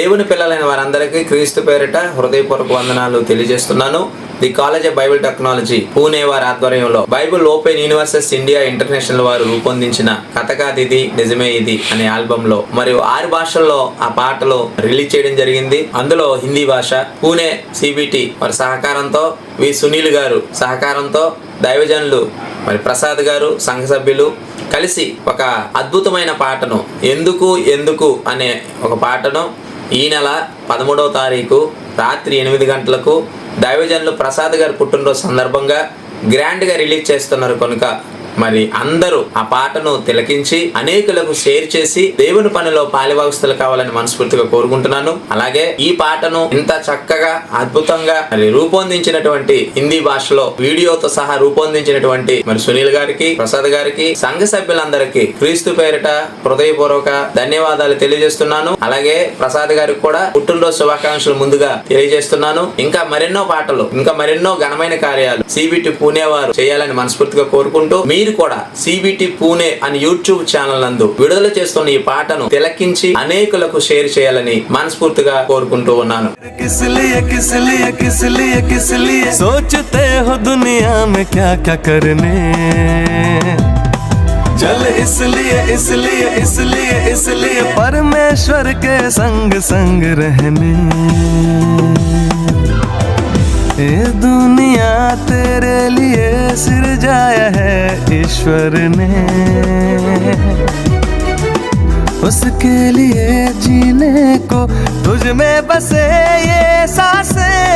దేవుని పిల్లలైన వారందరికీ క్రీస్తు పేరిట హృదయపూర్వక వందనాలు తెలియజేస్తున్నాను. The college of Bible technology Pune వారి ఆధ్వర్యంలో Bible open universities India international వారు రూపొందించిన కథ కాదు ఇది నిజమే ఇది అనే ఆల్బమ్ లో మరియు 6 భాషల్లో ఆ పాటలు రిలీజ్ చేయడం జరిగింది. అందులో హిందీ భాష, పూణే సిబిటి వారి సహకారంతో, వి సునీల్ గారు సహకారంతో, దైవజనులు మరి ప్రసాద్ గారు, సంఘ సభ్యులు కలిసి ఒక అద్భుతమైన పాటను ఎందుకు ఎందుకు అనే ఒక పాటను ఈ నెల 13వ తారీఖు రాత్రి 8 గంటలకు దైవజనులు ప్రసాద్ గారి పుట్టినరోజు సందర్భంగా గ్రాండ్గా రిలీజ్ చేస్తున్నారు కనుక మరి అందరూ ఆ పాటను తిలకించి అనేకులకు షేర్ చేసి దేవుని పనిలో పాలిభాగస్తులు కావాలని మనస్ఫూర్తిగా కోరుకుంటున్నాను. అలాగే ఈ పాటను ఇంత చక్కగా అద్భుతంగా మరి రూపొందించినటువంటి హిందీ భాషలో వీడియోతో సహా రూపొందించినటువంటి మరి సునీల్ గారికి, ప్రసాద్ గారికి, సంఘ సభ్యులందరికీ క్రీస్తు పేరిట హృదయపూర్వక ధన్యవాదాలు తెలియజేస్తున్నాను. అలాగే ప్రసాద్ గారికి కూడా పుట్టినరోజు శుభాకాంక్షలు ముందుగా తెలియజేస్తున్నాను. ఇంకా మరెన్నో పాటలు, ఇంకా మరెన్నో ఘనమైన కార్యాలు సిబిటి పూణే వారు చేయాలని మనస్ఫూర్తిగా కోరుకుంటూ మీరు కూడా సిబిటి పూణే అని యూట్యూబ్ ఛానల్ నందు విడుదల చేస్తున్న ఈ పాటను తిలకించి అనేకులకు షేర్ చేయాలని మనస్ఫూర్తిగా కోరుకుంటూ ఉన్నాను. सोचते हो दुनिया में क्या क्या करने, चल इसलिए इसलिए इसलिए इसलिए परमेश्वर के संग संग रहने। ये दुनिया तेरे लिए सिरजाया है ईश्वर ने, उसके लिए जीने को तुझ में बसे ये सांसें।